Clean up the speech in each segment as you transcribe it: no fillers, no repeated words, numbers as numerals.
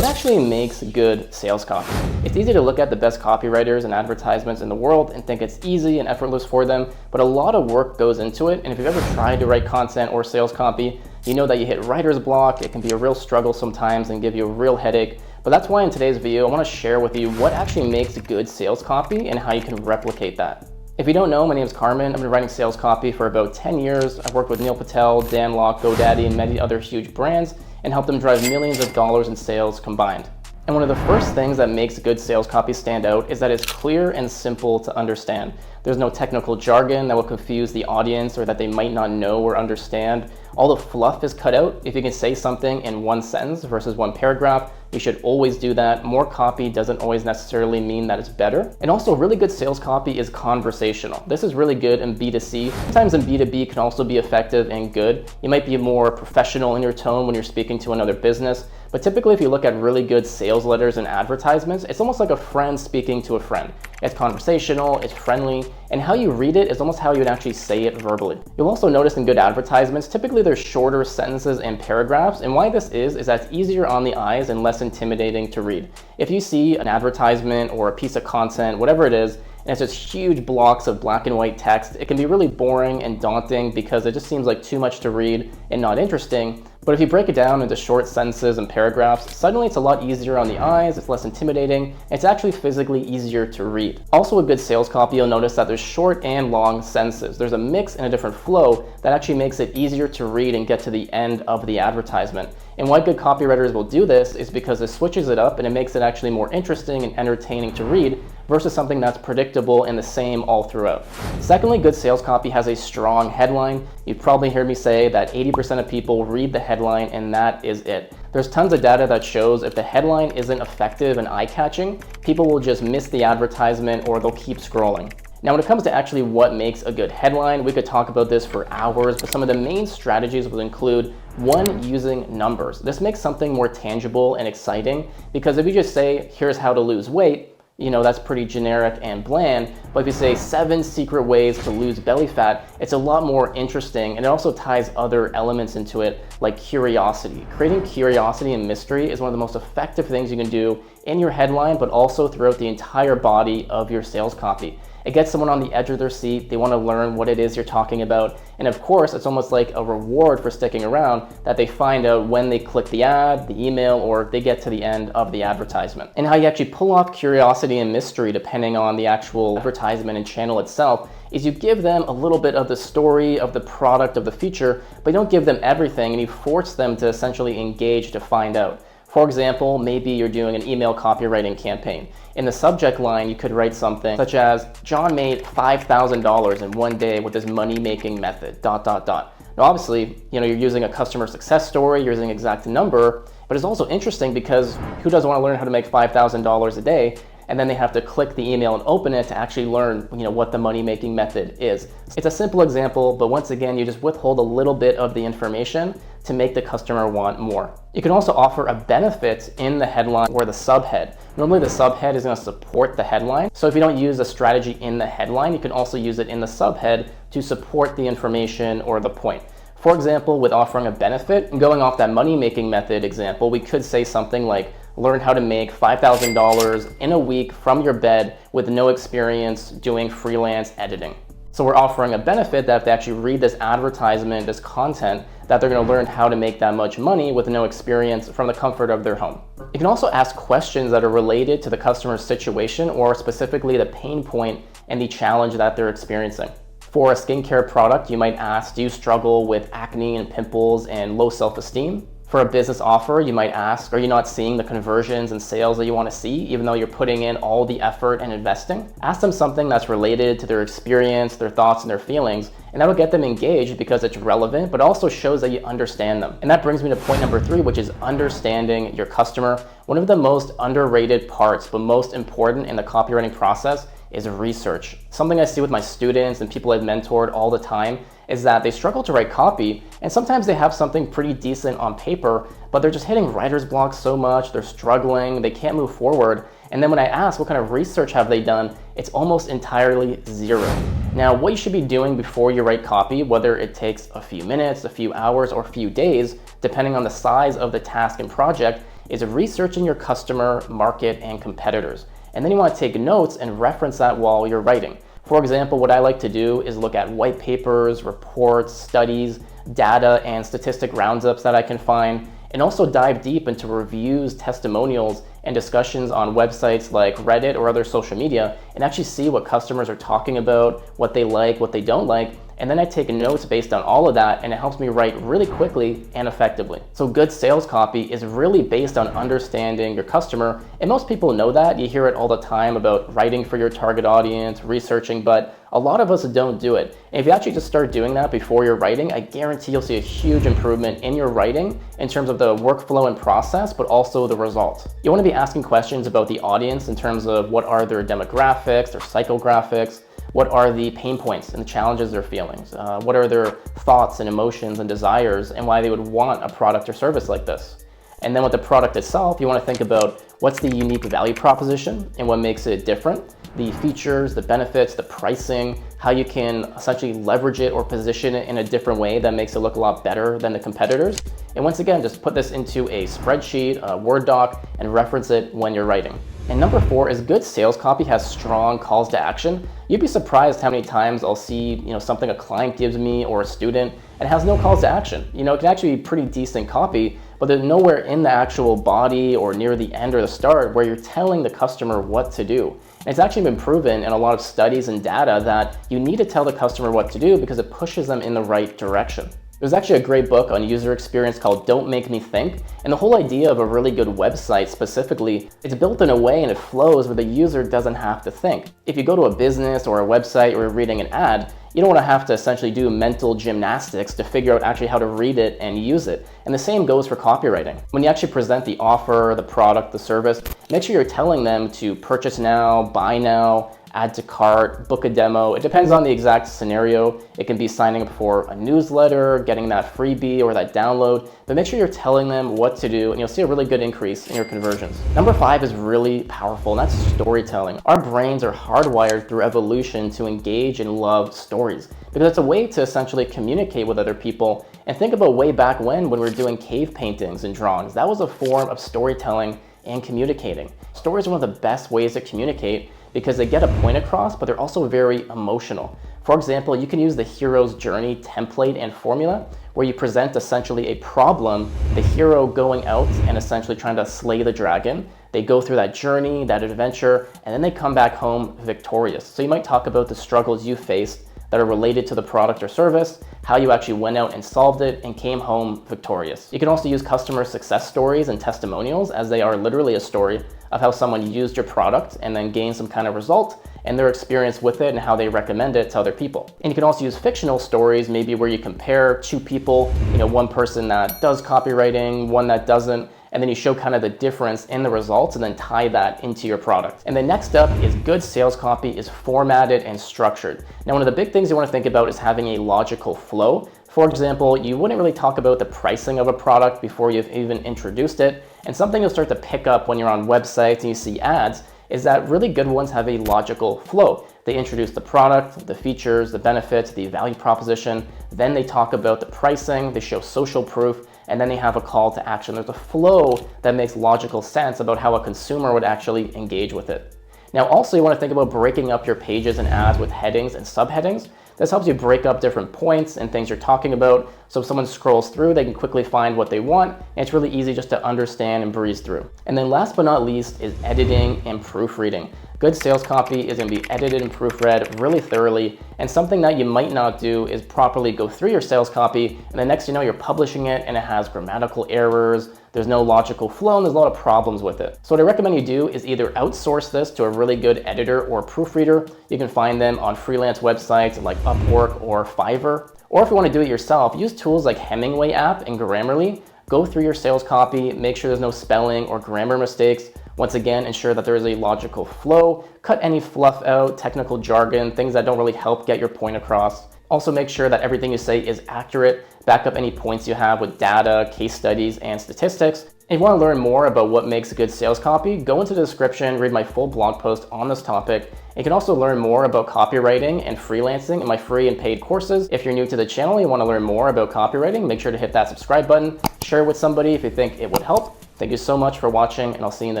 What actually makes good sales copy? It's easy to look at the best copywriters and advertisements in the world and think it's easy and effortless for them, but a lot of work goes into it. And if you've ever tried to write content or sales copy, you know that you hit writer's block. It can be a real struggle sometimes and give you a real headache. But that's why in today's video, I want to share with you what actually makes good sales copy and how you can replicate that. If you don't know, my name is Carmen. I've been writing sales copy for about 10 years. I've worked with Neil Patel, Dan Lok, GoDaddy, and many other huge brands and helped them drive millions of dollars in sales combined. And one of the first things that makes good sales copy stand out is that it's clear and simple to understand. There's no technical jargon that will confuse the audience or that they might not know or understand. All the fluff is cut out. If you can say something in one sentence versus one paragraph, you should always do that. More copy doesn't always necessarily mean that it's better. And also, really good sales copy is conversational. This is really good in B2C. Sometimes in B2B can also be effective and good. You might be more professional in your tone when you're speaking to another business. But typically, if you look at really good sales letters and advertisements, it's almost like a friend speaking to a friend. It's conversational, it's friendly, and how you read it is almost how you would actually say it verbally. You'll also notice in good advertisements, typically there's shorter sentences and paragraphs, and why this is that it's easier on the eyes and less intimidating to read. If you see an advertisement or a piece of content, whatever it is, and it's just huge blocks of black and white text, it can be really boring and daunting because it just seems like too much to read and not interesting. But if you break it down into short sentences and paragraphs, suddenly it's a lot easier on the eyes, it's less intimidating, and it's actually physically easier to read. Also, with good sales copy, you'll notice that there's short and long sentences. There's a mix and a different flow that actually makes it easier to read and get to the end of the advertisement. And why good copywriters will do this is because it switches it up and it makes it actually more interesting and entertaining to read versus something that's predictable and the same all throughout. Secondly, good sales copy has a strong headline. You've probably heard me say that 80% of people read the headline and that is it. There's tons of data that shows if the headline isn't effective and eye-catching, people will just miss the advertisement or they'll keep scrolling. Now, when it comes to actually what makes a good headline, we could talk about this for hours, but some of the main strategies would include: one, using numbers. This makes something more tangible and exciting because if you just say, here's how to lose weight, that's pretty generic and bland. But if you say 7 secret ways to lose belly fat, it's a lot more interesting, and it also ties other elements into it, like curiosity. Creating curiosity and mystery is one of the most effective things you can do in your headline, but also throughout the entire body of your sales copy. It gets someone on the edge of their seat. They want to learn what it is you're talking about. And of course, it's almost like a reward for sticking around that they find out when they click the ad, the email, or they get to the end of the advertisement. And how you actually pull off curiosity and mystery depending on the actual advertisement and channel itself is you give them a little bit of the story of the product, of the feature, but you don't give them everything and you force them to essentially engage to find out. For example, maybe you're doing an email copywriting campaign. In the subject line, you could write something such as, John made $5,000 in one day with his money-making method, ... Now, obviously, you're using a customer success story, you're using an exact number, but it's also interesting because who doesn't want to learn how to make $5,000 a day? And then they have to click the email and open it to actually learn, what the money-making method is. It's a simple example, but once again, you just withhold a little bit of the information to make the customer want more. You can also offer a benefit in the headline or the subhead. Normally the subhead is going to support the headline. So if you don't use a strategy in the headline, you can also use it in the subhead to support the information or the point. For example, with offering a benefit and going off that money-making method example, we could say something like, learn how to make $5,000 in a week from your bed with no experience doing freelance editing. So we're offering a benefit that if they actually read this advertisement, this content, that they're going to learn how to make that much money with no experience from the comfort of their home. You can also ask questions that are related to the customer's situation or specifically the pain point and the challenge that they're experiencing. For a skincare product, you might ask, do you struggle with acne and pimples and low self-esteem? For a business offer, you might ask, are you not seeing the conversions and sales that you want to see, even though you're putting in all the effort and investing? Ask them something that's related to their experience, their thoughts, and their feelings, and that'll get them engaged because it's relevant, but also shows that you understand them. And that brings me to point number 3, which is understanding your customer. One of the most underrated parts, but most important in the copywriting process is research. Something I see with my students and people I've mentored all the time is that they struggle to write copy, and sometimes they have something pretty decent on paper, but they're just hitting writer's block so much, they're struggling, they can't move forward. And then when I ask what kind of research have they done, it's almost entirely zero. Now, what you should be doing before you write copy, whether it takes a few minutes, a few hours, or a few days, depending on the size of the task and project, is researching your customer, market, and competitors. And then you want to take notes and reference that while you're writing. For example, what I like to do is look at white papers, reports, studies, data, and statistic roundups that I can find, and also dive deep into reviews, testimonials, and discussions on websites like Reddit or other social media, and actually see what customers are talking about, what they like, what they don't like, and then I take notes based on all of that, and it helps me write really quickly and effectively. So good sales copy is really based on understanding your customer, and most people know that. You hear it all the time about writing for your target audience, researching, but a lot of us don't do it. And if you actually just start doing that before you're writing, I guarantee you'll see a huge improvement in your writing in terms of the workflow and process, but also the results. You want to be asking questions about the audience in terms of what are their demographics, their psychographics, what are the pain points and the challenges they're feeling, what are their thoughts and emotions and desires, and why they would want a product or service like this. And then with the product itself, you want to think about what's the unique value proposition and what makes it different, the features, the benefits, the pricing, how you can essentially leverage it or position it in a different way that makes it look a lot better than the competitors. And once again, just put this into a spreadsheet, a Word doc, and reference it when you're writing. And number 4 is good sales copy has strong calls to action. You'd be surprised how many times I'll see, something a client gives me or a student and it has no calls to action. It can actually be pretty decent copy, but there's nowhere in the actual body or near the end or the start where you're telling the customer what to do. And it's actually been proven in a lot of studies and data that you need to tell the customer what to do because it pushes them in the right direction. There's actually a great book on user experience called Don't Make Me Think, and the whole idea of a really good website specifically, it's built in a way and it flows where the user doesn't have to think. If you go to a business or a website or you're reading an ad, you don't want to have to essentially do mental gymnastics to figure out actually how to read it and use it. And the same goes for copywriting. When you actually present the offer, the product, the service, make sure you're telling them to purchase now, buy now, add to cart, book a demo. It depends on the exact scenario. It can be signing up for a newsletter, getting that freebie or that download, but make sure you're telling them what to do and you'll see a really good increase in your conversions. Number 5 is really powerful, and that's storytelling. Our brains are hardwired through evolution to engage and love stories because it's a way to essentially communicate with other people. And think about way back when we were doing cave paintings and drawings. That was a form of storytelling and communicating. Stories are one of the best ways to communicate because they get a point across, but they're also very emotional. For example, you can use the hero's journey template and formula where you present essentially a problem, the hero going out and essentially trying to slay the dragon. They go through that journey, that adventure, and then they come back home victorious. So you might talk about the struggles you faced that are related to the product or service, how you actually went out and solved it and came home victorious. You can also use customer success stories and testimonials as they are literally a story of how someone used your product and then gained some kind of result and their experience with it and how they recommend it to other people. And you can also use fictional stories, maybe where you compare two people, one person that does copywriting, one that doesn't, and then you show kind of the difference in the results and then tie that into your product. And then next up is good sales copy is formatted and structured. Now, one of the big things you want to think about is having a logical flow. For example, you wouldn't really talk about the pricing of a product before you've even introduced it. And something you'll start to pick up when you're on websites and you see ads is that really good ones have a logical flow. They introduce the product, the features, the benefits, the value proposition. Then they talk about the pricing, they show social proof, and then they have a call to action. There's a flow that makes logical sense about how a consumer would actually engage with it. Now, also you want to think about breaking up your pages and ads with headings and subheadings. This helps you break up different points and things you're talking about. So if someone scrolls through, they can quickly find what they want. And it's really easy just to understand and breeze through. And then last but not least is editing and proofreading. Good sales copy is going to be edited and proofread really thoroughly. And something that you might not do is properly go through your sales copy. And the next you know, you're publishing it and it has grammatical errors. There's no logical flow and there's a lot of problems with it. So what I recommend you do is either outsource this to a really good editor or proofreader. You can find them on freelance websites like Upwork or Fiverr. Or if you want to do it yourself, use tools like Hemingway app and Grammarly. Go through your sales copy, make sure there's no spelling or grammar mistakes. Once again, ensure that there is a logical flow. Cut any fluff out, technical jargon, things that don't really help get your point across. Also make sure that everything you say is accurate. Back up any points you have with data, case studies, and statistics. If you want to learn more about what makes a good sales copy, go into the description, read my full blog post on this topic. You can also learn more about copywriting and freelancing in my free and paid courses. If you're new to the channel and you want to learn more about copywriting, make sure to hit that subscribe button, share it with somebody if you think it would help. Thank you so much for watching, and I'll see you in the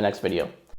next video.